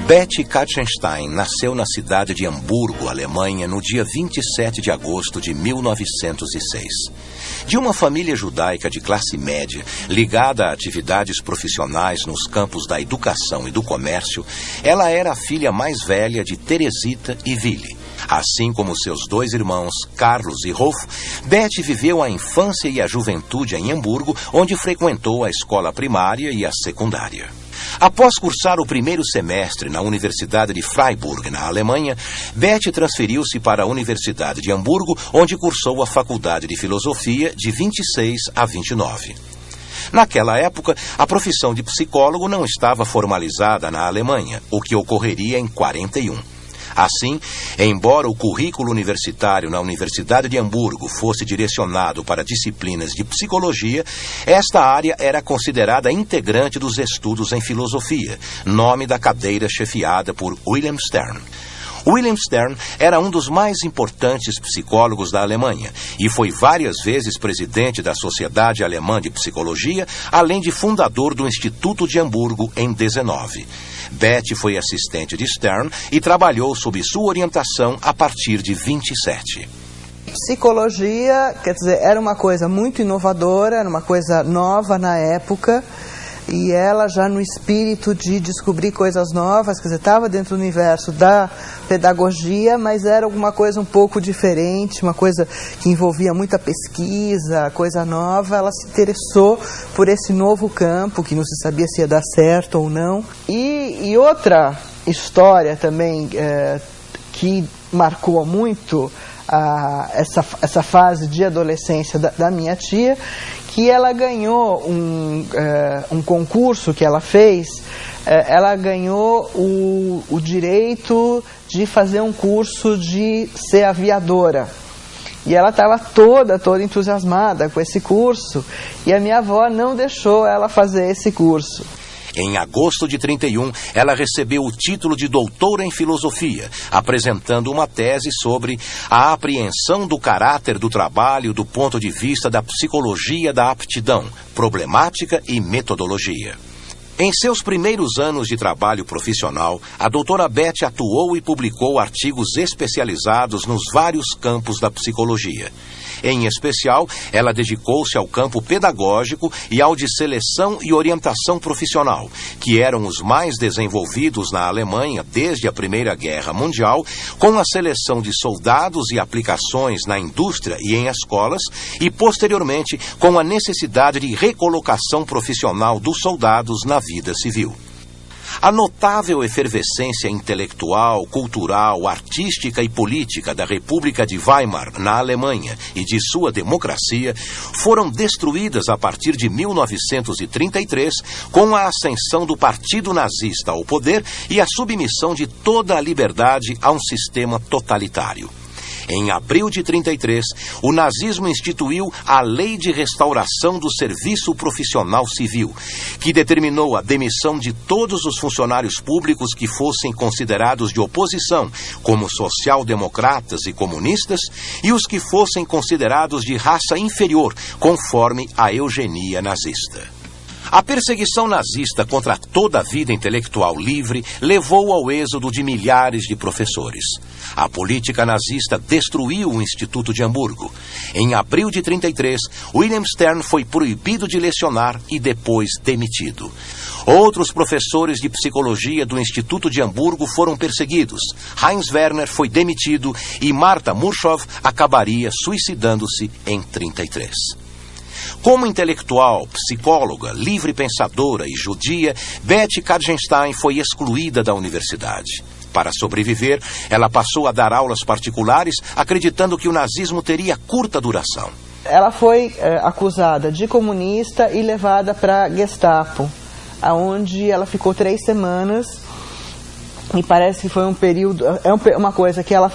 Betty Katzenstein nasceu na cidade de Hamburgo, Alemanha, no dia 27 de agosto de 1906. De uma família judaica de classe média, ligada a atividades profissionais nos campos da educação e do comércio, ela era a filha mais velha de Teresita e Willy. Assim como seus dois irmãos, Carlos e Rolf, Betty viveu a infância e a juventude em Hamburgo, onde frequentou a escola primária e a secundária. Após cursar o primeiro semestre na Universidade de Freiburg, na Alemanha, Betty transferiu-se para a Universidade de Hamburgo, onde cursou a Faculdade de Filosofia de 26 a 29. Naquela época, a profissão de psicólogo não estava formalizada na Alemanha, o que ocorreria em 41. Assim, embora o currículo universitário na Universidade de Hamburgo fosse direcionado para disciplinas de psicologia, esta área era considerada integrante dos estudos em filosofia, nome da cadeira chefiada por Wilhelm Stern. Wilhelm Stern era um dos mais importantes psicólogos da Alemanha e foi várias vezes presidente da Sociedade Alemã de Psicologia, além de fundador do Instituto de Hamburgo em 19. Betty foi assistente de Stern e trabalhou sob sua orientação a partir de 27. Psicologia, quer dizer, era uma coisa muito inovadora, era uma coisa nova na época, e ela já no espírito de descobrir coisas novas, quer dizer, estava dentro do universo da pedagogia, mas era alguma coisa um pouco diferente, uma coisa que envolvia muita pesquisa, coisa nova. Ela se interessou por esse novo campo, que não se sabia se ia dar certo ou não. E outra história também que marcou muito essa fase de adolescência da minha tia, que ela ganhou um concurso que ela fez, ela ganhou o direito de fazer um curso de ser aviadora. E ela estava toda entusiasmada com esse curso, e a minha avó não deixou ela fazer esse curso. Em agosto de 31, ela recebeu o título de doutora em filosofia, apresentando uma tese sobre a apreensão do caráter do trabalho do ponto de vista da psicologia da aptidão, problemática e metodologia. Em seus primeiros anos de trabalho profissional, a doutora Betty atuou e publicou artigos especializados nos vários campos da psicologia. Em especial, ela dedicou-se ao campo pedagógico e ao de seleção e orientação profissional, que eram os mais desenvolvidos na Alemanha desde a Primeira Guerra Mundial, com a seleção de soldados e aplicações na indústria e em escolas, e posteriormente com a necessidade de recolocação profissional dos soldados na vida civil. A notável efervescência intelectual, cultural, artística e política da República de Weimar, na Alemanha, e de sua democracia, foram destruídas a partir de 1933, com a ascensão do Partido Nazista ao poder e a submissão de toda a liberdade a um sistema totalitário. Em abril de 33, o nazismo instituiu a Lei de Restauração do Serviço Profissional Civil, que determinou a demissão de todos os funcionários públicos que fossem considerados de oposição, como social-democratas e comunistas, e os que fossem considerados de raça inferior, conforme a eugenia nazista. A perseguição nazista contra toda a vida intelectual livre levou ao êxodo de milhares de professores. A política nazista destruiu o Instituto de Hamburgo. Em abril de 33, Wilhelm Stern foi proibido de lecionar e depois demitido. Outros professores de psicologia do Instituto de Hamburgo foram perseguidos. Heinz Werner foi demitido e Martha Murschow acabaria suicidando-se em 33. Como intelectual, psicóloga, livre-pensadora e judia, Betty Katzenstein foi excluída da universidade. Para sobreviver, ela passou a dar aulas particulares, acreditando que o nazismo teria curta duração. Ela foi acusada de comunista e levada para a Gestapo, onde ela ficou 3 semanas. E parece que foi um período, uma coisa que ela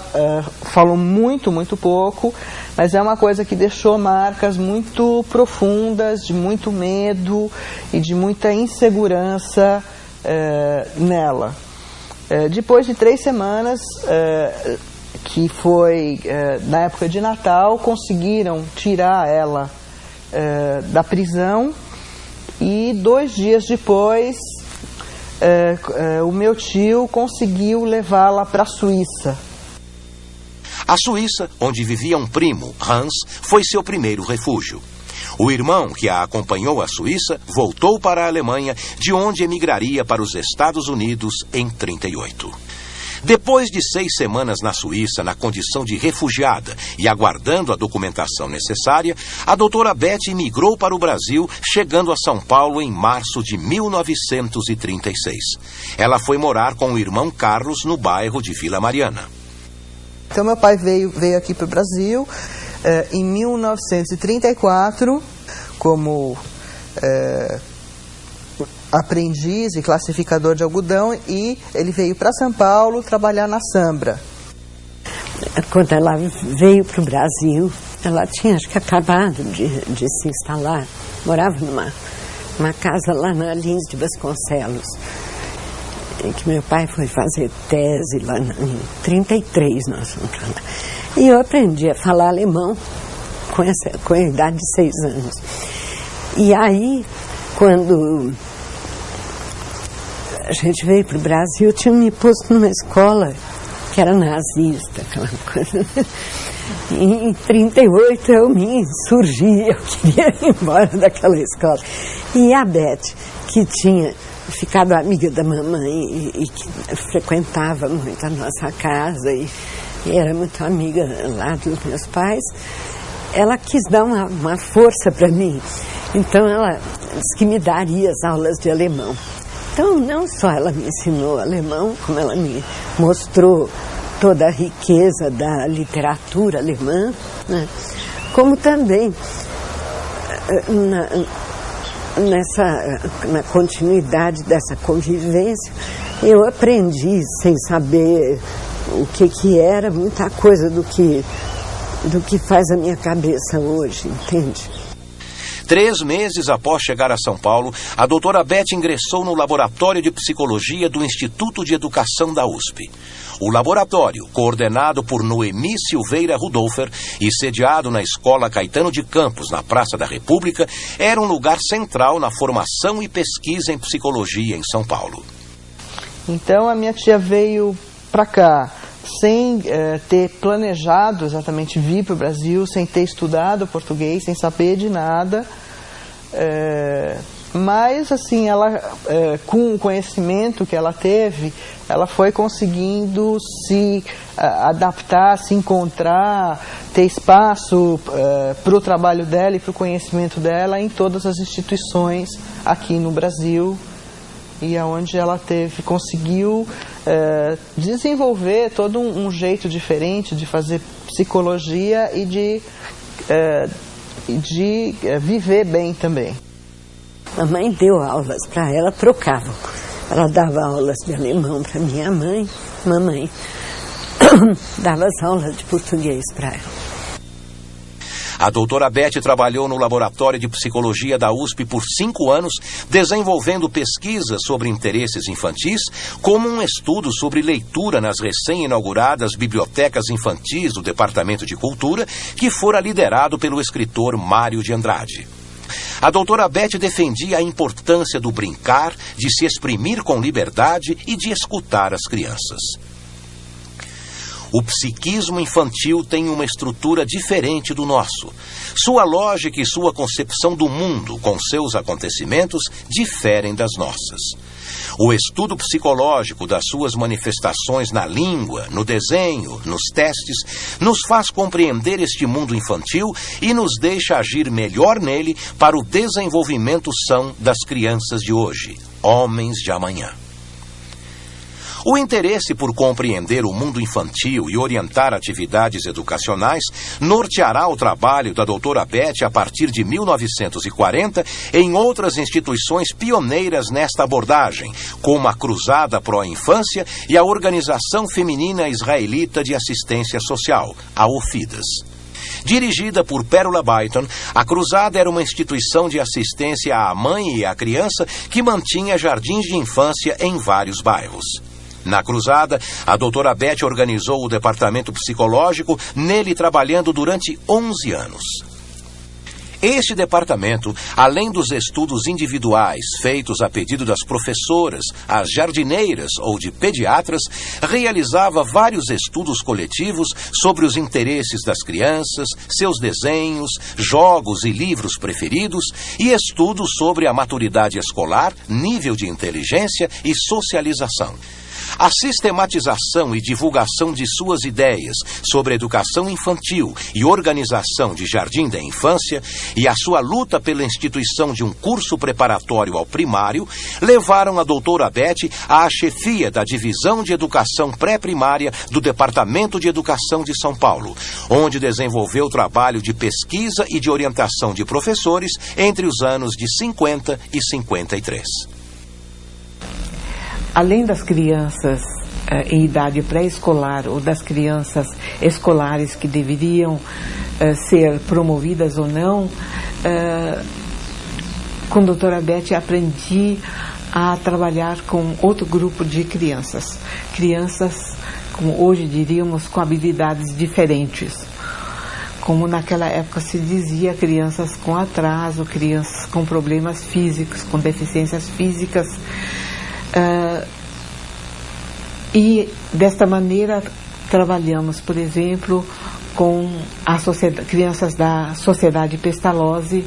falou muito pouco, mas é uma coisa que deixou marcas muito profundas, de muito medo e de muita insegurança nela. Depois de 3 semanas, que foi na época de Natal, conseguiram tirar ela da prisão, e 2 dias depois o meu tio conseguiu levá-la para a Suíça. A Suíça, onde vivia um primo, Hans, foi seu primeiro refúgio. O irmão que a acompanhou à Suíça voltou para a Alemanha, de onde emigraria para os Estados Unidos em 1938. Depois de 6 semanas na Suíça, na condição de refugiada e aguardando a documentação necessária, a doutora Beth migrou para o Brasil, chegando a São Paulo em março de 1936. Ela foi morar com o irmão Carlos no bairro de Vila Mariana. Então, meu pai veio aqui para o Brasil em 1934 como aprendiz e classificador de algodão, e ele veio para São Paulo trabalhar na Sambra. Quando ela veio para o Brasil, ela tinha, acho que, acabado de se instalar, morava numa casa lá na Lins de Vasconcelos, em que meu pai foi fazer tese lá em 33, nós fomos para lá. E eu aprendi a falar alemão com a idade de 6 anos. E aí, quando a gente veio para o Brasil, eu tinha me posto numa escola que era nazista, aquela coisa. E em 38 eu me insurgi, eu queria ir embora daquela escola. E a Beth, que tinha ficado amiga da mamãe e que frequentava muito a nossa casa e era muito amiga lá dos meus pais, ela quis dar uma força para mim. Então ela disse que me daria as aulas de alemão. Então não só ela me ensinou alemão, como ela me mostrou toda a riqueza da literatura alemã, né? Como também na continuidade dessa convivência, eu aprendi, sem saber o que era, muita coisa do que faz a minha cabeça hoje, entende? 3 meses após chegar a São Paulo, a doutora Beth ingressou no Laboratório de Psicologia do Instituto de Educação da USP. O laboratório, coordenado por Noemi Silveira Rudolfer e sediado na Escola Caetano de Campos, na Praça da República, era um lugar central na formação e pesquisa em psicologia em São Paulo. Então a minha tia veio para cá sem ter planejado exatamente vir para o Brasil, sem ter estudado português, sem saber de nada. Mas, assim, ela, com o conhecimento que ela teve, ela foi conseguindo se adaptar, se encontrar, ter espaço para o trabalho dela e para o conhecimento dela em todas as instituições aqui no Brasil, e aonde ela conseguiu desenvolver todo um jeito diferente de fazer psicologia e de viver bem também. A mãe deu aulas para ela, trocava. Ela dava aulas de alemão para minha mãe, mamãe dava as aulas de português para ela. A doutora Beth trabalhou no Laboratório de Psicologia da USP por 5 anos, desenvolvendo pesquisas sobre interesses infantis, como um estudo sobre leitura nas recém-inauguradas bibliotecas infantis do Departamento de Cultura, que fora liderado pelo escritor Mário de Andrade. A doutora Beth defendia a importância do brincar, de se exprimir com liberdade e de escutar as crianças. O psiquismo infantil tem uma estrutura diferente do nosso. Sua lógica e sua concepção do mundo, com seus acontecimentos, diferem das nossas. O estudo psicológico das suas manifestações na língua, no desenho, nos testes, nos faz compreender este mundo infantil e nos deixa agir melhor nele para o desenvolvimento são das crianças de hoje, homens de amanhã. O interesse por compreender o mundo infantil e orientar atividades educacionais norteará o trabalho da doutora Beth a partir de 1940 em outras instituições pioneiras nesta abordagem, como a Cruzada Pró-Infância e a Organização Feminina Israelita de Assistência Social, a OFIDAS. Dirigida por Pérola Byton, a Cruzada era uma instituição de assistência à mãe e à criança que mantinha jardins de infância em vários bairros. Na Cruzada, a doutora Beth organizou o departamento psicológico, nele trabalhando durante 11 anos. Este departamento, além dos estudos individuais feitos a pedido das professoras, as jardineiras ou de pediatras, realizava vários estudos coletivos sobre os interesses das crianças, seus desenhos, jogos e livros preferidos e estudos sobre a maturidade escolar, nível de inteligência e socialização. A sistematização e divulgação de suas ideias sobre educação infantil e organização de jardim da infância e a sua luta pela instituição de um curso preparatório ao primário levaram a doutora Beth à chefia da Divisão de Educação Pré-Primária do Departamento de Educação de São Paulo, onde desenvolveu trabalho de pesquisa e de orientação de professores entre os anos de 50 e 53. Além das crianças em idade pré-escolar ou das crianças escolares que deveriam ser promovidas ou não, com a doutora Beth aprendi a trabalhar com outro grupo de crianças. Crianças, como hoje diríamos, com habilidades diferentes. Como naquela época se dizia, crianças com atraso, crianças com problemas físicos, com deficiências físicas. E desta maneira trabalhamos, por exemplo, com crianças da Sociedade Pestalozzi,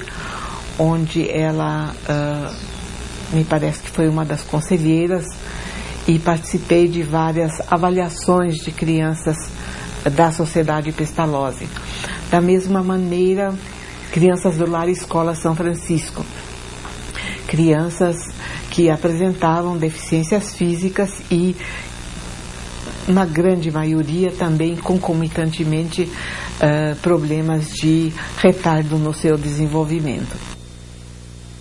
onde ela me parece que foi uma das conselheiras, e participei de várias avaliações de crianças da Sociedade Pestalozzi. Da mesma maneira, crianças do Lar Escola São Francisco, crianças que apresentavam deficiências físicas e, na grande maioria, também concomitantemente problemas de retardo no seu desenvolvimento.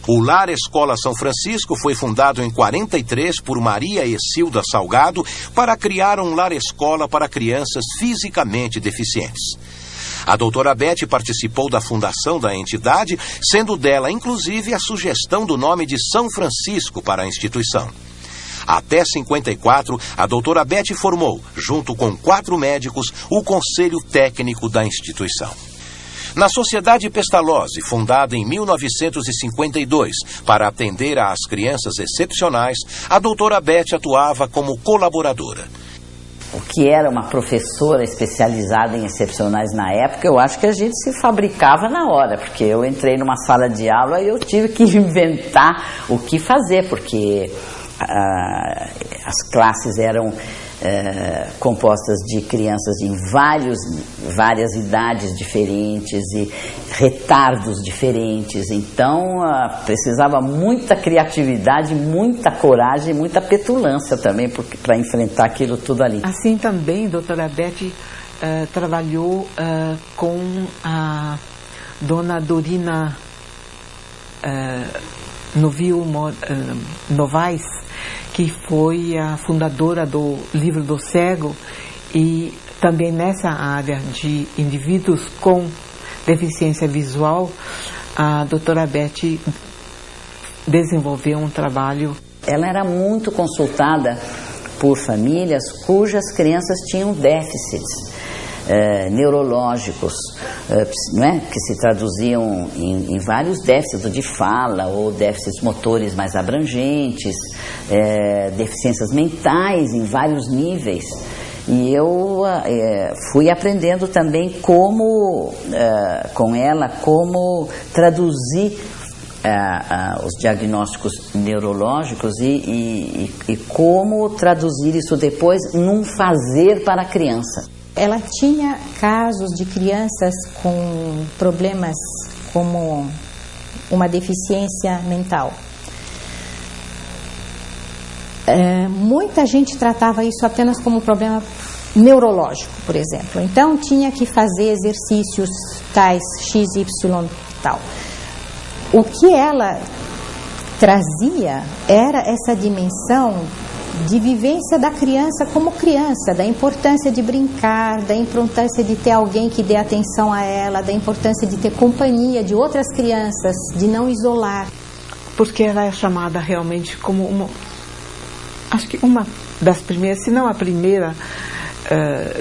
O Lar Escola São Francisco foi fundado em 43 por Maria Ecilda Salgado para criar um lar-escola para crianças fisicamente deficientes. A doutora Beth participou da fundação da entidade, sendo dela, inclusive, a sugestão do nome de São Francisco para a instituição. Até 54, a doutora Beth formou, junto com 4 médicos, o conselho técnico da instituição. Na Sociedade Pestalozzi, fundada em 1952 para atender às crianças excepcionais, a doutora Beth atuava como colaboradora. O que era uma professora especializada em excepcionais na época, eu acho que a gente se fabricava na hora, porque eu entrei numa sala de aula e eu tive que inventar o que fazer, porque as classes eram compostas de crianças em várias idades diferentes e retardos diferentes, então precisava muita criatividade, muita coragem, muita petulância também para enfrentar aquilo tudo ali. Assim também, doutora Beth trabalhou com a dona Dorina Novaes, que foi a fundadora do Livro do Cego, e também nessa área de indivíduos com deficiência visual, a doutora Beth desenvolveu um trabalho. Ela era muito consultada por famílias cujas crianças tinham déficits neurológicos, né, que se traduziam em vários déficits de fala ou déficits motores mais abrangentes, deficiências mentais em vários níveis. E eu fui aprendendo também com ela como traduzir os diagnósticos neurológicos e como traduzir isso depois num fazer para a criança. Ela tinha casos de crianças com problemas como uma deficiência mental. Muita gente tratava isso apenas como problema neurológico, por exemplo. Então tinha que fazer exercícios tais, XY tal. O que ela trazia era essa dimensão de vivência da criança como criança, da importância de brincar, da importância de ter alguém que dê atenção a ela, da importância de ter companhia de outras crianças, de não isolar. Porque ela é chamada realmente como acho que uma das primeiras, se não a primeira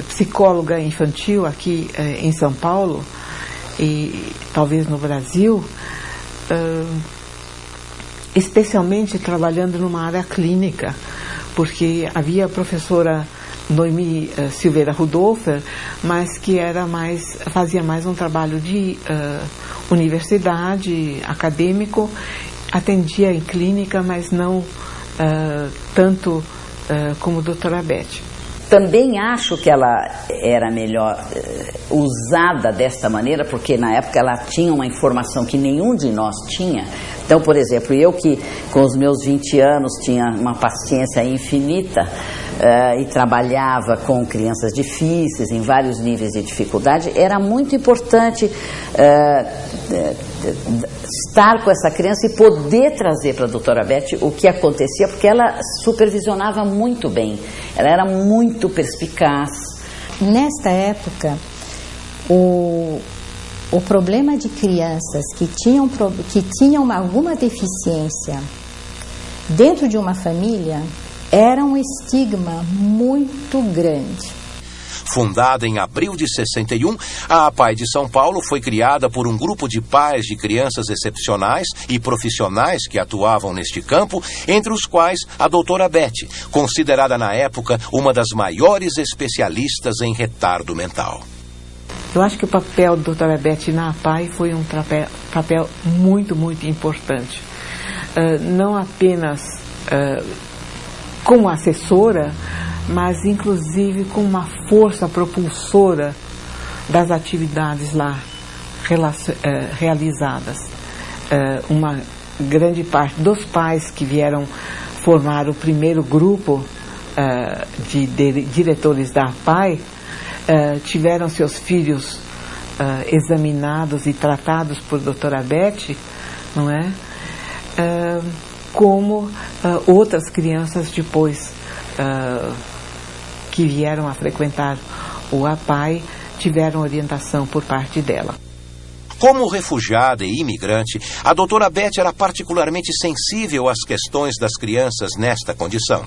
psicóloga infantil aqui em São Paulo, e talvez no Brasil, especialmente trabalhando numa área clínica, porque havia a professora Noemi Silveira Rudolfer, mas que fazia mais um trabalho de universidade, acadêmico, atendia em clínica, mas não tanto como a doutora Beth. Também acho que ela era melhor usada desta maneira, porque na época ela tinha uma informação que nenhum de nós tinha. Então, por exemplo, eu que com os meus 20 anos tinha uma paciência infinita e trabalhava com crianças difíceis, em vários níveis de dificuldade, era muito importante estar com essa criança e poder trazer para a doutora Beth o que acontecia, porque ela supervisionava muito bem, ela era muito perspicaz. Nesta época, o problema de crianças que tinham alguma deficiência dentro de uma família era um estigma muito grande. Fundada em abril de 61, a APAE de São Paulo foi criada por um grupo de pais de crianças excepcionais e profissionais que atuavam neste campo, entre os quais a doutora Beth, considerada na época uma das maiores especialistas em retardo mental. Eu acho que o papel da doutora Beth na APAE foi um papel muito, muito importante. Não apenas como assessora, mas inclusive com uma força propulsora das atividades lá realizadas. Uma grande parte dos pais que vieram formar o primeiro grupo de diretores da APAE tiveram seus filhos examinados e tratados por doutora Beth, não é? Como outras crianças depois que vieram a frequentar o APAE tiveram orientação por parte dela. Como refugiada e imigrante, a doutora Beth era particularmente sensível às questões das crianças nesta condição.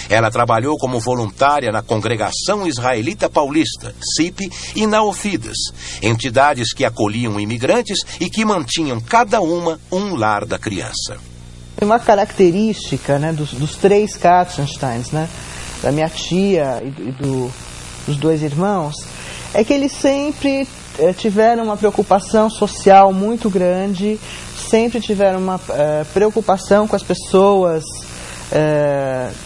Ela trabalhou como voluntária na Congregação Israelita Paulista, CIP, e na OFIDAS, entidades que acolhiam imigrantes e que mantinham cada uma um lar da criança. Uma característica, né, dos três Katzensteins, né, da minha tia e dos dois irmãos, é que eles sempre tiveram uma preocupação social muito grande, sempre tiveram uma preocupação com as pessoas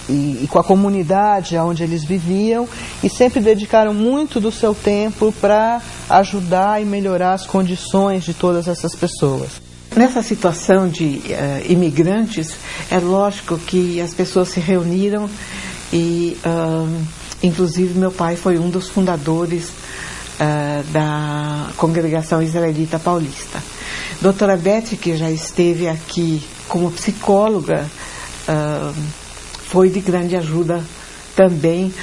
e com a comunidade onde eles viviam, e sempre dedicaram muito do seu tempo para ajudar e melhorar as condições de todas essas pessoas. Nessa situação de imigrantes, é lógico que as pessoas se reuniram e, inclusive, meu pai foi um dos fundadores da Congregação Israelita Paulista. Doutora Beth, que já esteve aqui como psicóloga, foi de grande ajuda também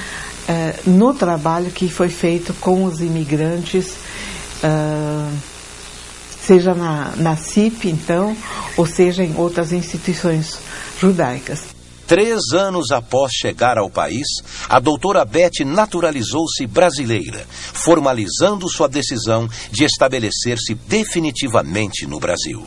no trabalho que foi feito com os imigrantes, seja na CIP, então, ou seja em outras instituições judaicas. 3 anos após chegar ao país, a doutora Beth naturalizou-se brasileira, formalizando sua decisão de estabelecer-se definitivamente no Brasil.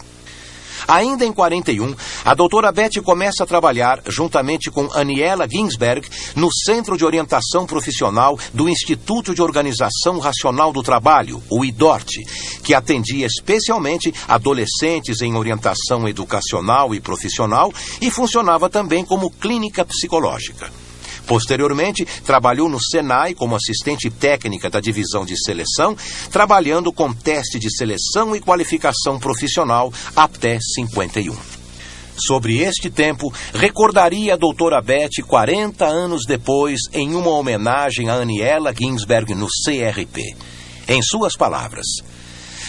Ainda em 41, a doutora Beth começa a trabalhar, juntamente com Aniela Ginsberg, no Centro de Orientação Profissional do Instituto de Organização Racional do Trabalho, o IDORT, que atendia especialmente adolescentes em orientação educacional e profissional e funcionava também como clínica psicológica. Posteriormente, trabalhou no Senai como assistente técnica da divisão de seleção, trabalhando com teste de seleção e qualificação profissional até 51. Sobre este tempo, recordaria a doutora Beth 40 anos depois em uma homenagem a Aniela Ginsberg no CRP. Em suas palavras: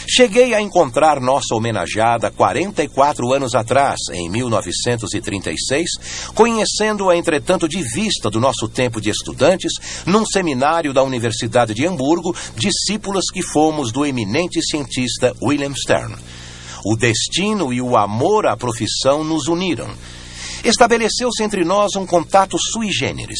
cheguei a encontrar nossa homenageada 44 anos atrás, em 1936, conhecendo-a, entretanto, de vista do nosso tempo de estudantes, num seminário da Universidade de Hamburgo, discípulas que fomos do eminente cientista William Stern. O destino e o amor à profissão nos uniram. Estabeleceu-se entre nós um contato sui generis.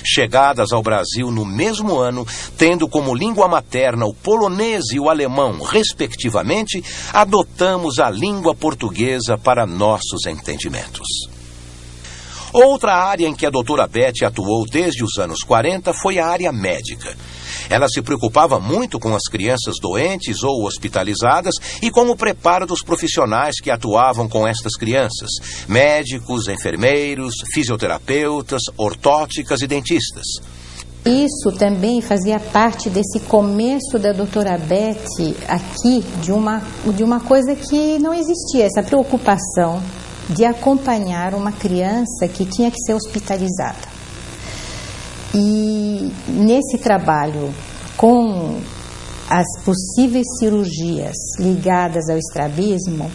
Chegadas ao Brasil no mesmo ano, tendo como língua materna o polonês e o alemão, respectivamente, adotamos a língua portuguesa para nossos entendimentos. Outra área em que a doutora Beth atuou desde os anos 40 foi a área médica. Ela se preocupava muito com as crianças doentes ou hospitalizadas e com o preparo dos profissionais que atuavam com estas crianças: médicos, enfermeiros, fisioterapeutas, ortóticas e dentistas. Isso também fazia parte desse começo da doutora Beth aqui, de uma coisa que não existia, essa preocupação de acompanhar uma criança que tinha que ser hospitalizada. E nesse trabalho com as possíveis cirurgias ligadas ao estrabismo,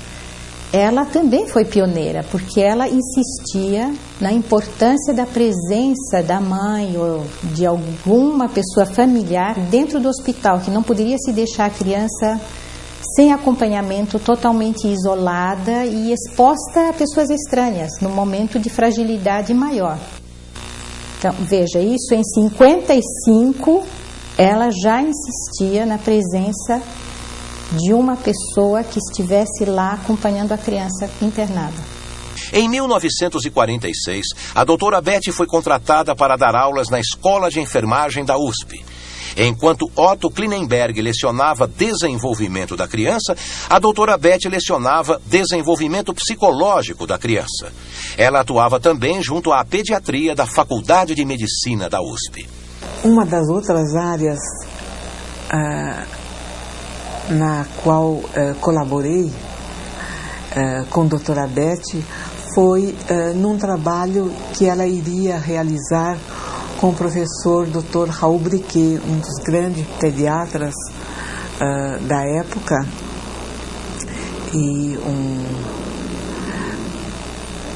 ela também foi pioneira, porque ela insistia na importância da presença da mãe ou de alguma pessoa familiar dentro do hospital, que não poderia se deixar a criança sem acompanhamento, totalmente isolada e exposta a pessoas estranhas, num momento de fragilidade maior. Então, veja, isso em 55, ela já insistia na presença de uma pessoa que estivesse lá acompanhando a criança internada. Em 1946, a doutora Beth foi contratada para dar aulas na Escola de Enfermagem da USP. Enquanto Otto Klinenberg lecionava desenvolvimento da criança, a doutora Beth lecionava desenvolvimento psicológico da criança. Ela atuava também junto à pediatria da Faculdade de Medicina da USP. Uma das outras áreas na qual colaborei com a doutora Beth foi num trabalho que ela iria realizar com o professor Dr. Raul Briquet, um dos grandes pediatras da época, e um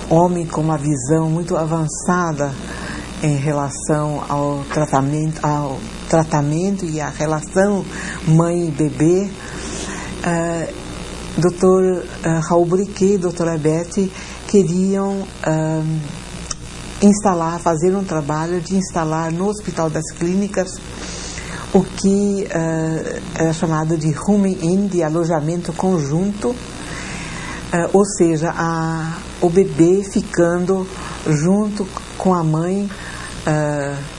homem com uma visão muito avançada em relação ao tratamento e à relação mãe e bebê. Dr. Raul Briquet e doutora Beth queriam fazer um trabalho de instalar no Hospital das Clínicas o que era chamado de rooming-in, de alojamento conjunto, ou seja, o bebê ficando junto com a mãe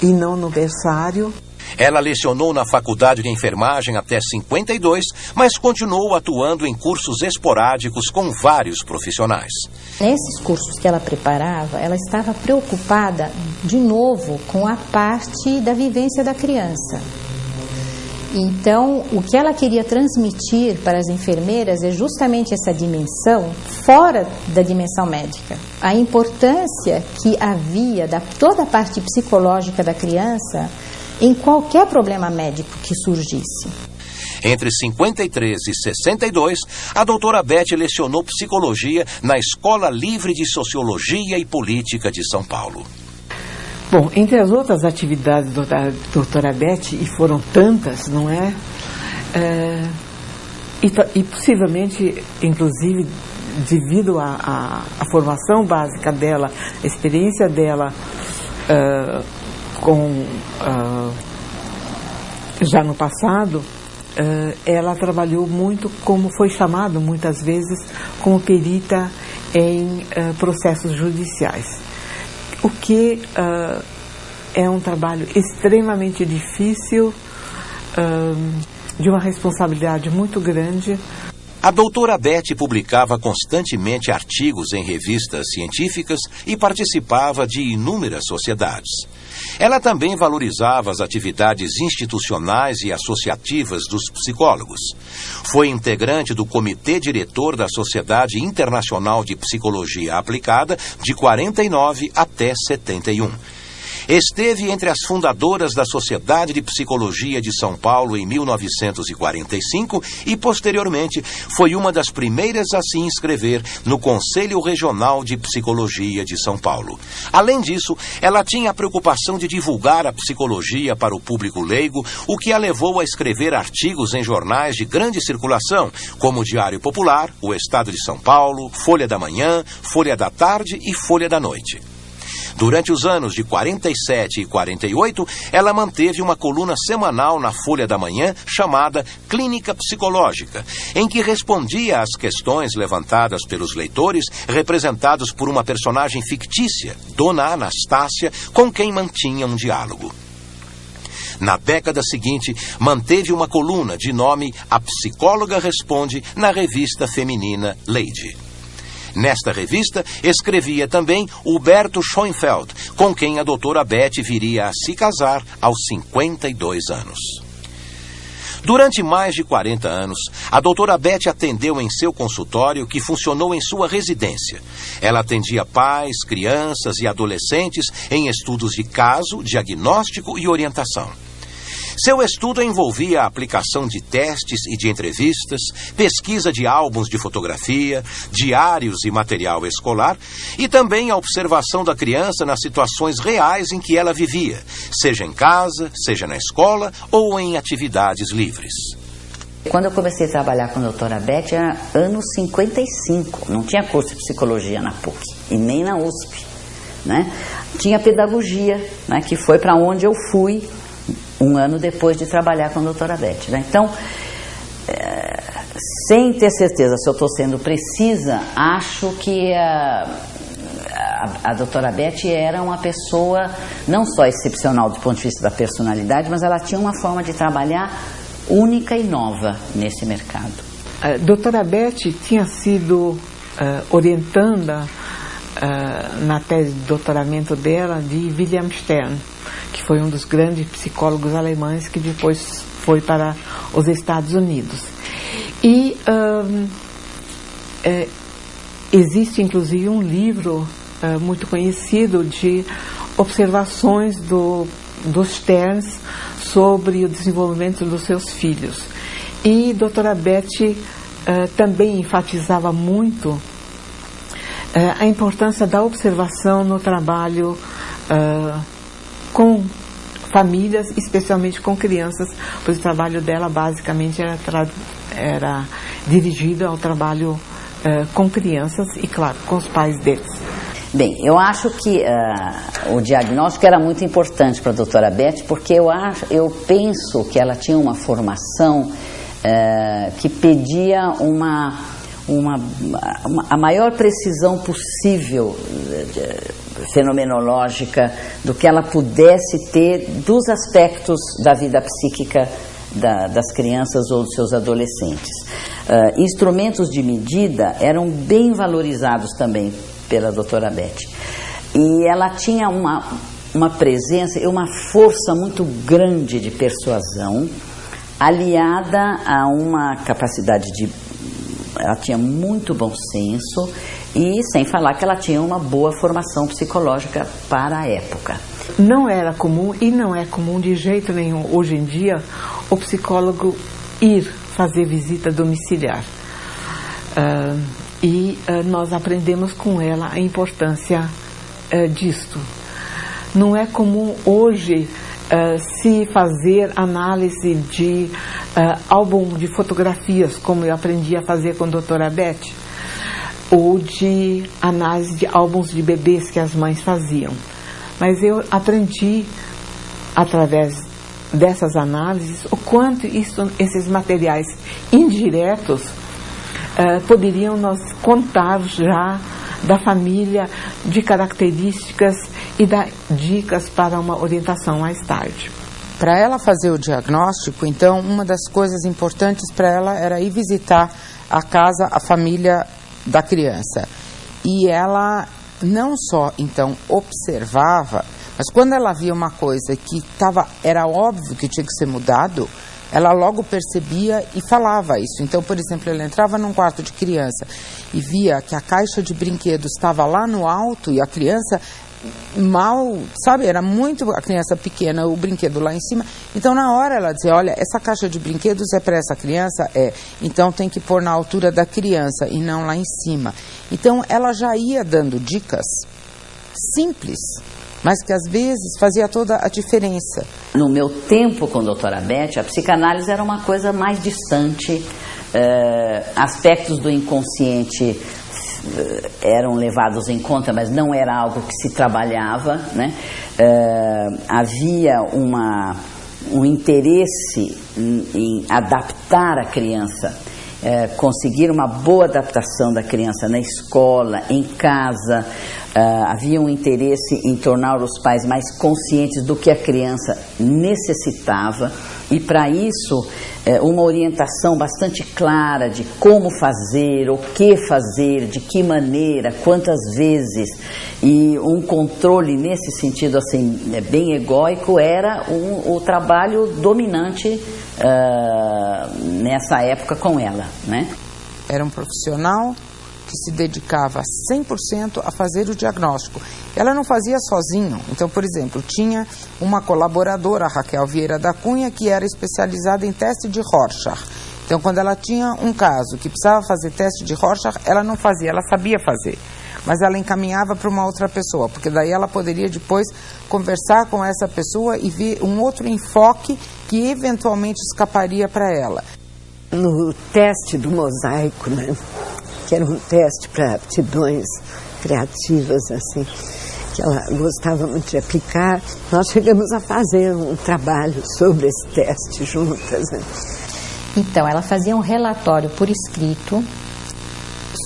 e não no berçário. Ela lecionou na Faculdade de Enfermagem até 52, mas continuou atuando em cursos esporádicos com vários profissionais. Nesses cursos que ela preparava, ela estava preocupada, de novo, com a parte da vivência da criança. Então, o que ela queria transmitir para as enfermeiras é justamente essa dimensão fora da dimensão médica. A importância que havia da toda a parte psicológica da criança em qualquer problema médico que surgisse. Entre 53 e 62, a doutora Beth lecionou psicologia na Escola Livre de Sociologia e Política de São Paulo. Bom, entre as outras atividades da doutora Beth, e foram tantas, não é? E possivelmente, inclusive, devido à formação básica dela, a experiência dela já no passado, ela trabalhou muito, como foi chamado muitas vezes, como perita em processos judiciais. O que é um trabalho extremamente difícil, de uma responsabilidade muito grande. A doutora Beth publicava constantemente artigos em revistas científicas e participava de inúmeras sociedades. Ela também valorizava as atividades institucionais e associativas dos psicólogos. Foi integrante do comitê diretor da Sociedade Internacional de Psicologia Aplicada de 49 até 71. Esteve entre as fundadoras da Sociedade de Psicologia de São Paulo em 1945 e, posteriormente, foi uma das primeiras a se inscrever no Conselho Regional de Psicologia de São Paulo. Além disso, ela tinha a preocupação de divulgar a psicologia para o público leigo, o que a levou a escrever artigos em jornais de grande circulação, como o Diário Popular, o Estado de São Paulo, Folha da Manhã, Folha da Tarde e Folha da Noite. Durante os anos de 47 e 48, ela manteve uma coluna semanal na Folha da Manhã chamada Clínica Psicológica, em que respondia às questões levantadas pelos leitores, representados por uma personagem fictícia, Dona Anastácia, com quem mantinha um diálogo. Na década seguinte, manteve uma coluna de nome A Psicóloga Responde na revista feminina Lady. Nesta revista, escrevia também Huberto Schoenfeld, com quem a doutora Beth viria a se casar aos 52 anos. Durante mais de 40 anos, a doutora Beth atendeu em seu consultório, que funcionou em sua residência. Ela atendia pais, crianças e adolescentes em estudos de caso, diagnóstico e orientação. Seu estudo envolvia a aplicação de testes e de entrevistas, pesquisa de álbuns de fotografia, diários e material escolar, e também a observação da criança nas situações reais em que ela vivia, seja em casa, seja na escola ou em atividades livres. Quando eu comecei a trabalhar com a doutora Beth, era anos 55, não tinha curso de psicologia na PUC e nem na USP, né? Tinha pedagogia, né, que foi para onde eu fui um ano depois de trabalhar com a doutora Beth, né? Então, sem ter certeza se eu estou sendo precisa, acho que a doutora Beth era uma pessoa não só excepcional do ponto de vista da personalidade, mas ela tinha uma forma de trabalhar única e nova nesse mercado. A doutora Beth tinha sido orientanda na tese de doutoramento dela de William Stern, que foi um dos grandes psicólogos alemães que depois foi para os Estados Unidos. E existe inclusive um livro muito conhecido de observações dos Sterns sobre o desenvolvimento dos seus filhos. E doutora Beth também enfatizava muito a importância da observação no trabalho com famílias, especialmente com crianças, pois o trabalho dela basicamente era dirigido ao trabalho com crianças e, claro, com os pais deles. Bem, eu acho que o diagnóstico era muito importante para a doutora Beth, porque eu penso que ela tinha uma formação que pedia a maior precisão possível fenomenológica do que ela pudesse ter dos aspectos da vida psíquica das crianças ou dos seus adolescentes. Instrumentos de medida eram bem valorizados também pela doutora Beth. E ela tinha uma presença e uma força muito grande de persuasão, aliada a uma capacidade ela tinha muito bom senso, e sem falar que ela tinha uma boa formação psicológica para a época. Não era comum, e não é comum de jeito nenhum hoje em dia, o psicólogo ir fazer visita domiciliar. Nós aprendemos com ela a importância disto. Não é comum hoje se fazer análise de álbum de fotografias, como eu aprendi a fazer com a doutora Beth, ou de análise de álbuns de bebês que as mães faziam. Mas eu aprendi, através dessas análises, o quanto esses materiais indiretos poderiam nos contar já da família, de características e dar dicas para uma orientação mais tarde. Para ela fazer o diagnóstico, então, uma das coisas importantes para ela era ir visitar a casa, a família da criança. E ela não só, então, observava, mas quando ela via uma coisa que era óbvio que tinha que ser mudado, ela logo percebia e falava isso. Então, por exemplo, ela entrava num quarto de criança e via que a caixa de brinquedos estava lá no alto e a criança mal, sabe, era muito a criança pequena, o brinquedo lá em cima. Então, na hora ela dizia, olha, essa caixa de brinquedos é para essa criança? Então tem que pôr na altura da criança e não lá em cima. Então, ela já ia dando dicas simples, mas que às vezes fazia toda a diferença. No meu tempo com a doutora Beth, a psicanálise era uma coisa mais distante, aspectos do inconsciente eram levados em conta, mas não era algo que se trabalhava, né? Havia um interesse em adaptar a criança, conseguir uma boa adaptação da criança na escola, em casa. Havia um interesse em tornar os pais mais conscientes do que a criança necessitava e, para isso, uma orientação bastante clara de como fazer, o que fazer, de que maneira, quantas vezes, e um controle nesse sentido assim, bem egóico era o trabalho dominante nessa época com ela, né? Era um profissional que se dedicava 100% a fazer o diagnóstico. Ela não fazia sozinho. Então, por exemplo, tinha uma colaboradora, a Raquel Vieira da Cunha, que era especializada em teste de Rorschach. Então, quando ela tinha um caso que precisava fazer teste de Rorschach, ela não fazia, ela sabia fazer. Mas ela encaminhava para uma outra pessoa, porque daí ela poderia depois conversar com essa pessoa e ver um outro enfoque que eventualmente escaparia para ela. No teste do mosaico, né? Que era um teste para aptidões criativas, assim, que ela gostava muito de aplicar. Nós chegamos a fazer um trabalho sobre esse teste juntas, né? Então, ela fazia um relatório por escrito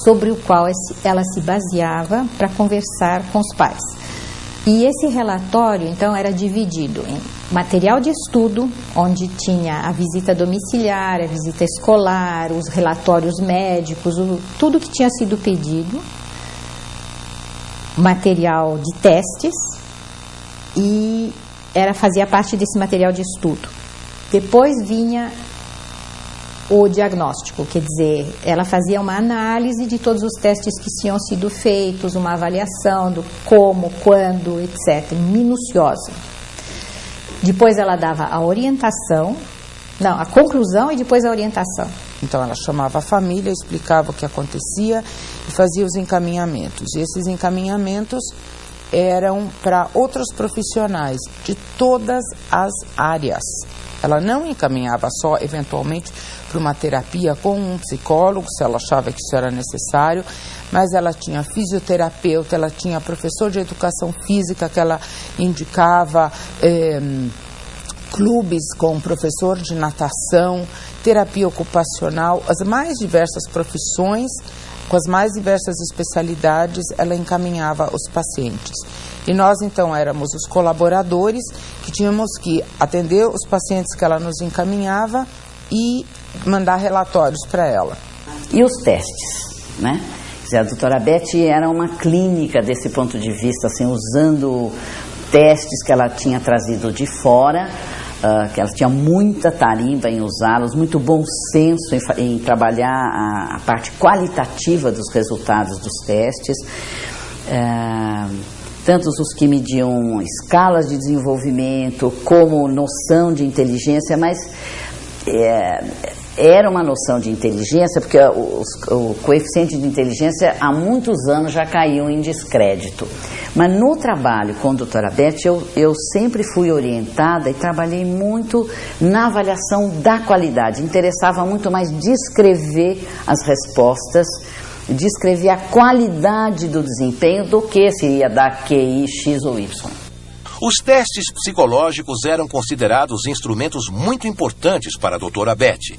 sobre o qual ela se baseava para conversar com os pais. E esse relatório, então, era dividido em material de estudo, onde tinha a visita domiciliar, a visita escolar, os relatórios médicos, tudo que tinha sido pedido, material de testes, e fazia parte desse material de estudo. Depois vinha o diagnóstico, quer dizer, ela fazia uma análise de todos os testes que tinham sido feitos, uma avaliação do como, quando, etc., minuciosa. Depois ela dava a orientação, a conclusão e depois a orientação. Então ela chamava a família, explicava o que acontecia e fazia os encaminhamentos. E esses encaminhamentos eram para outros profissionais de todas as áreas. Ela não encaminhava só, eventualmente, para uma terapia com um psicólogo, se ela achava que isso era necessário, mas ela tinha fisioterapeuta, ela tinha professor de educação física que ela indicava, clubes com professor de natação, terapia ocupacional, as mais diversas profissões, com as mais diversas especialidades, ela encaminhava os pacientes. E nós, então, éramos os colaboradores que tínhamos que atender os pacientes que ela nos encaminhava e mandar relatórios para ela. E os testes, né? Quer dizer, a doutora Beth era uma clínica desse ponto de vista, assim, usando testes que ela tinha trazido de fora, que ela tinha muita tarimba em usá-los, muito bom senso em trabalhar a parte qualitativa dos resultados dos testes, tanto os que mediam escalas de desenvolvimento, como noção de inteligência, mas era uma noção de inteligência, porque o coeficiente de inteligência há muitos anos já caiu em descrédito. Mas no trabalho com a doutora Beth, eu sempre fui orientada e trabalhei muito na avaliação da qualidade. Interessava muito mais descrever as respostas, descrever a qualidade do desempenho do que se ia dar QI, X ou Y. Os testes psicológicos eram considerados instrumentos muito importantes para a doutora Beth.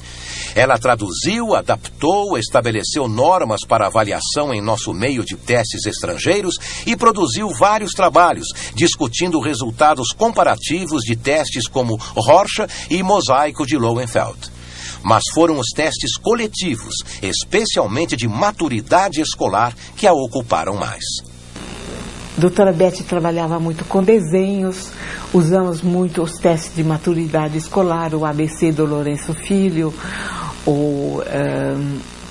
Ela traduziu, adaptou, estabeleceu normas para avaliação em nosso meio de testes estrangeiros e produziu vários trabalhos, discutindo resultados comparativos de testes como Rorschach e Mosaico de Lowenfeld. Mas foram os testes coletivos, especialmente de maturidade escolar, que a ocuparam mais. Doutora Beth trabalhava muito com desenhos, usamos muito os testes de maturidade escolar, o ABC do Lourenço Filho,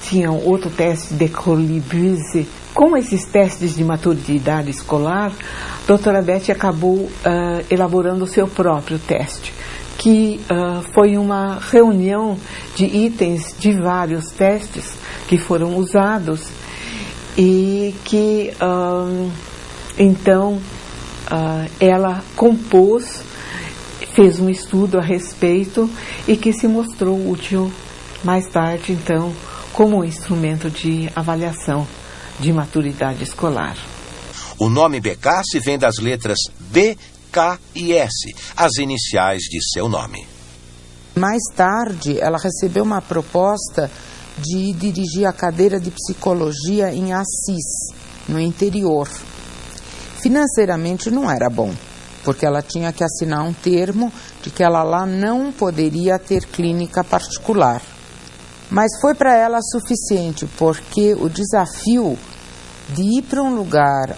tinha outro teste de Colibri, Com esses testes de maturidade escolar, a doutora Beth acabou elaborando o seu próprio teste, que foi uma reunião de itens de vários testes que foram usados e que, então, ela compôs, fez um estudo a respeito e que se mostrou útil mais tarde, então, como um instrumento de avaliação de maturidade escolar. O nome Becassi vem das letras B, K e S, as iniciais de seu nome. Mais tarde, ela recebeu uma proposta de dirigir a cadeira de psicologia em Assis, no interior. Financeiramente não era bom, porque ela tinha que assinar um termo de que ela lá não poderia ter clínica particular. Mas foi para ela suficiente, porque o desafio de ir para um lugar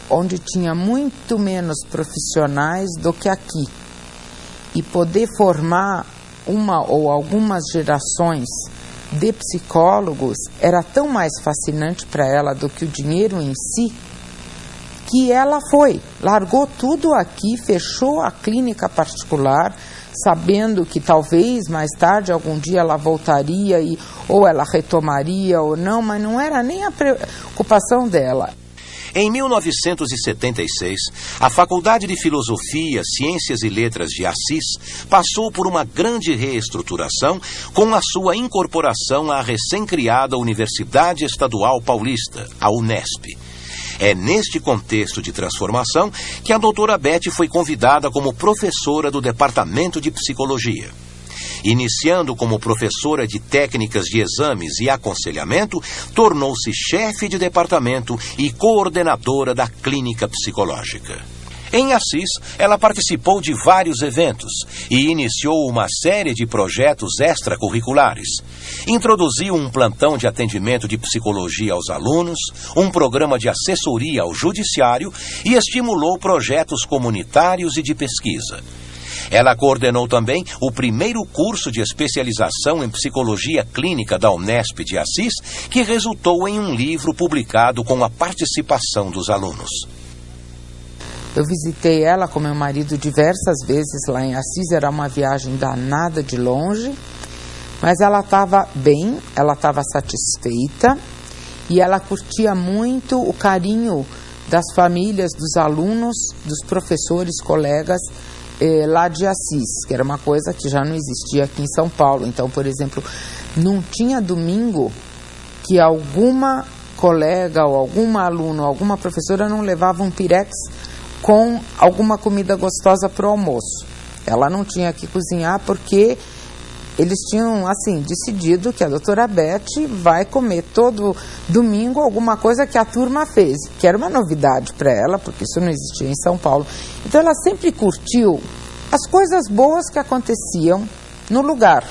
onde tinha muito menos profissionais do que aqui e poder formar uma ou algumas gerações de psicólogos era tão mais fascinante para ela do que o dinheiro em si, que ela foi, largou tudo aqui, fechou a clínica particular, sabendo que talvez mais tarde, algum dia ela voltaria ou ela retomaria ou não, mas não era nem a preocupação dela. Em 1976, a Faculdade de Filosofia, Ciências e Letras de Assis passou por uma grande reestruturação com a sua incorporação à recém-criada Universidade Estadual Paulista, a Unesp. É neste contexto de transformação que a doutora Beth foi convidada como professora do Departamento de Psicologia. Iniciando como professora de técnicas de exames e aconselhamento, tornou-se chefe de departamento e coordenadora da clínica psicológica. Em Assis, ela participou de vários eventos e iniciou uma série de projetos extracurriculares. Introduziu um plantão de atendimento de psicologia aos alunos, um programa de assessoria ao judiciário e estimulou projetos comunitários e de pesquisa. Ela coordenou também o primeiro curso de especialização em psicologia clínica da Unesp de Assis, que resultou em um livro publicado com a participação dos alunos. Eu visitei ela com meu marido diversas vezes lá em Assis, era uma viagem danada de longe, mas ela estava bem, ela estava satisfeita e ela curtia muito o carinho das famílias, dos alunos, dos professores, colegas lá de Assis, que era uma coisa que já não existia aqui em São Paulo. Então, por exemplo, não tinha domingo que alguma colega ou algum aluno, alguma professora não levava um pirex com alguma comida gostosa para o almoço. Ela não tinha que cozinhar porque eles tinham, assim, decidido que a doutora Beth vai comer todo domingo alguma coisa que a turma fez, que era uma novidade para ela, porque isso não existia em São Paulo. Então ela sempre curtiu as coisas boas que aconteciam no lugar.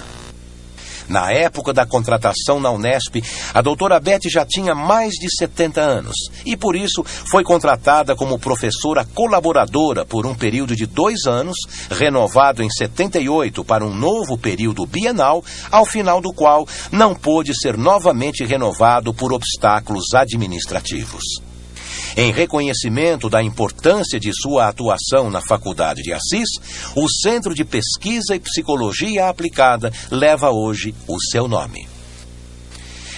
Na época da contratação na Unesp, a doutora Beth já tinha mais de 70 anos e, por isso, foi contratada como professora colaboradora por um período de 2 anos, renovado em 78 para um novo período bienal, ao final do qual não pôde ser novamente renovado por obstáculos administrativos. Em reconhecimento da importância de sua atuação na Faculdade de Assis, o Centro de Pesquisa e Psicologia Aplicada leva hoje o seu nome.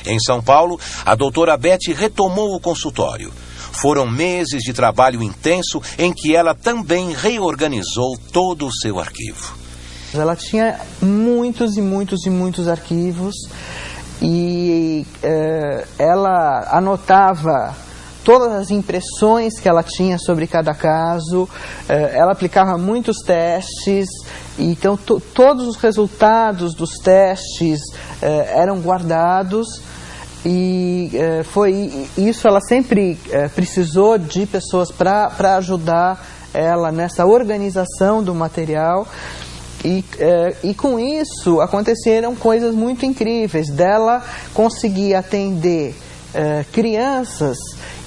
Em São Paulo, a doutora Beth retomou o consultório. Foram meses de trabalho intenso em que ela também reorganizou todo o seu arquivo. Ela tinha muitos e muitos e muitos arquivos e ela anotava todas as impressões que ela tinha sobre cada caso, ela aplicava muitos testes, então todos os resultados dos testes eram guardados e foi isso, ela sempre precisou de pessoas para ajudar ela nessa organização do material e com isso aconteceram coisas muito incríveis, dela conseguir atender crianças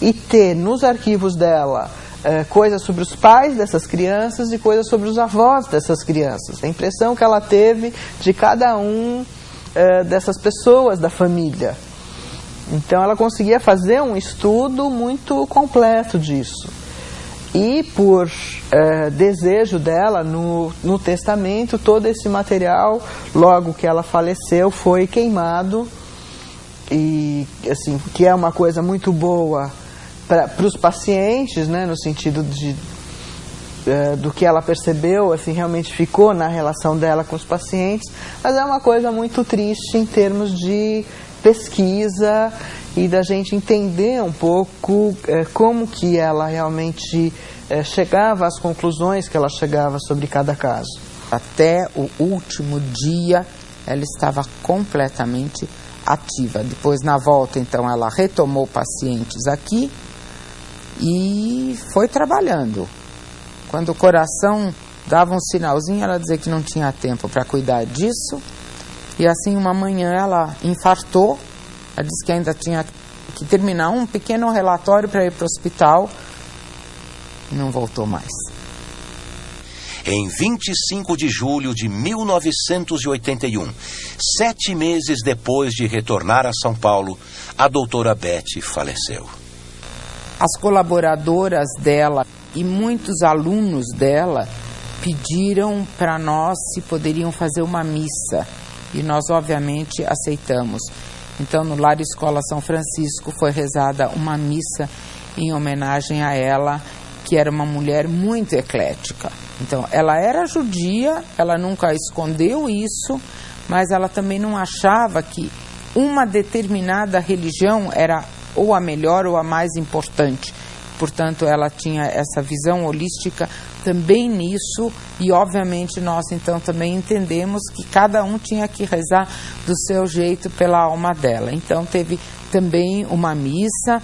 e ter nos arquivos dela coisas sobre os pais dessas crianças e coisas sobre os avós dessas crianças. A impressão que ela teve de cada um dessas pessoas da família. Então ela conseguia fazer um estudo muito completo disso. E por desejo dela, no testamento, todo esse material, logo que ela faleceu, foi queimado. E assim, que é uma coisa muito boa para os pacientes, né, no sentido do que ela percebeu, assim, realmente ficou na relação dela com os pacientes, mas é uma coisa muito triste em termos de pesquisa e da gente entender um pouco como que ela realmente chegava às conclusões que ela chegava sobre cada caso. Até o último dia ela estava completamente ativa. Depois, na volta, então, ela retomou pacientes aqui e foi trabalhando. Quando o coração dava um sinalzinho, ela dizia que não tinha tempo para cuidar disso. E assim, uma manhã ela infartou. Ela disse que ainda tinha que terminar um pequeno relatório para ir para o hospital. E não voltou mais. Em 25 de julho de 1981, 7 meses depois de retornar a São Paulo, a doutora Beth faleceu. As colaboradoras dela e muitos alunos dela pediram para nós se poderiam fazer uma missa. E nós, obviamente, aceitamos. Então, no Lar Escola São Francisco foi rezada uma missa em homenagem a ela, que era uma mulher muito eclética. Então, ela era judia, ela nunca escondeu isso, mas ela também não achava que uma determinada religião era ou a melhor ou a mais importante. Portanto, ela tinha essa visão holística também nisso e, obviamente, nós então também entendemos que cada um tinha que rezar do seu jeito pela alma dela. Então, teve também uma missa,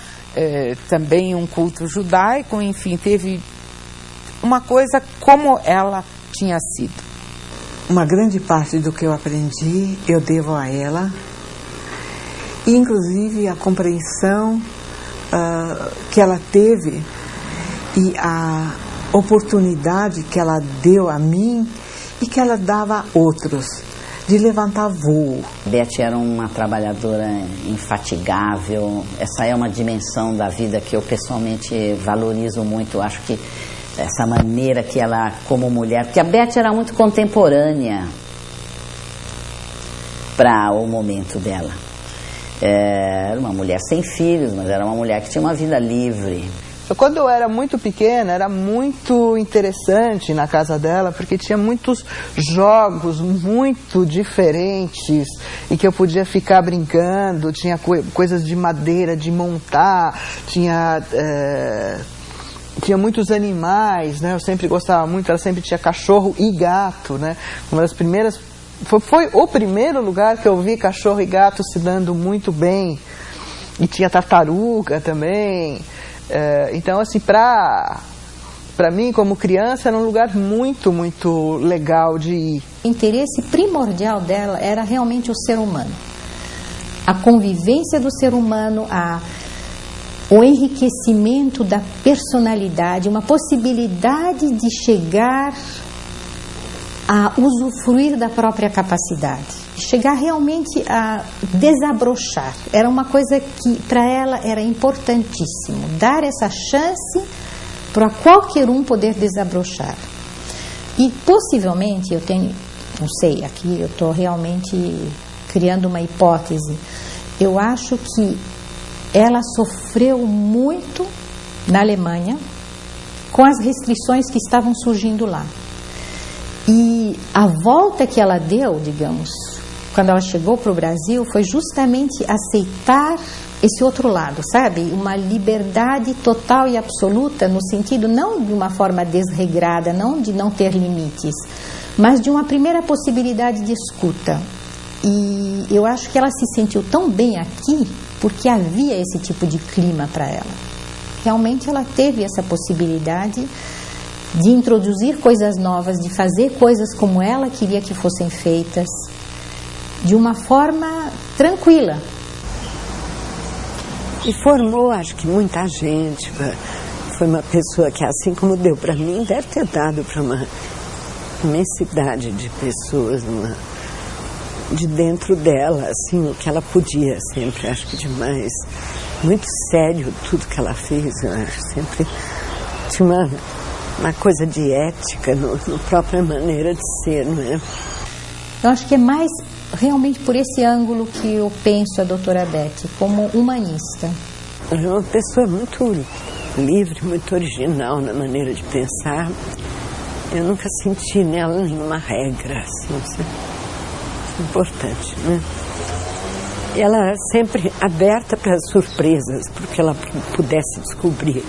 também um culto judaico, enfim, teve uma coisa como ela tinha sido. Uma grande parte do que eu aprendi eu devo a ela, e inclusive a compreensão que ela teve e a oportunidade que ela deu a mim e que ela dava a outros, de levantar voo. Beth era uma trabalhadora infatigável. Essa é uma dimensão da vida que eu pessoalmente valorizo muito. Acho que essa maneira que ela, como mulher, porque a Beth era muito contemporânea para o momento dela. Era uma mulher sem filhos, mas era uma mulher que tinha uma vida livre. Quando eu era muito pequena, era muito interessante na casa dela, porque tinha muitos jogos muito diferentes e que eu podia ficar brincando. Tinha coisas de madeira, de montar, tinha muitos animais, né? Eu sempre gostava muito, ela sempre tinha cachorro e gato, né? Uma das primeiras... Foi o primeiro lugar que eu vi cachorro e gato se dando muito bem. E tinha tartaruga também. Então, assim, para mim, como criança, era um lugar muito, muito legal de ir. O interesse primordial dela era realmente o ser humano. A convivência do ser humano, o enriquecimento da personalidade, uma possibilidade de chegar a usufruir da própria capacidade, chegar realmente a desabrochar. Era uma coisa que para ela era importantíssimo, dar essa chance para qualquer um poder desabrochar. E possivelmente, eu tenho, não sei, aqui eu estou realmente criando uma hipótese, eu acho que ela sofreu muito na Alemanha com as restrições que estavam surgindo lá. E a volta que ela deu, digamos, quando ela chegou para o Brasil, foi justamente aceitar esse outro lado, sabe? Uma liberdade total e absoluta, no sentido não de uma forma desregrada, não de não ter limites, mas de uma primeira possibilidade de escuta. E eu acho que ela se sentiu tão bem aqui porque havia esse tipo de clima para ela. Realmente ela teve essa possibilidade de introduzir coisas novas, de fazer coisas como ela queria que fossem feitas, de uma forma tranquila. E formou, acho que muita gente. Foi uma pessoa que, assim como deu para mim, deve ter dado para uma imensidade de pessoas, de dentro dela, assim, o que ela podia sempre, acho que demais. Muito sério tudo que ela fez, eu acho. Sempre tinha uma coisa de ética na própria maneira de ser, não é? Eu acho que é mais realmente por esse ângulo que eu penso a doutora Beth, como humanista. Ela é uma pessoa muito livre, muito original na maneira de pensar. Eu nunca senti nela nenhuma regra, assim, isso é importante, né? E ela sempre aberta para surpresas, porque ela pudesse descobrir.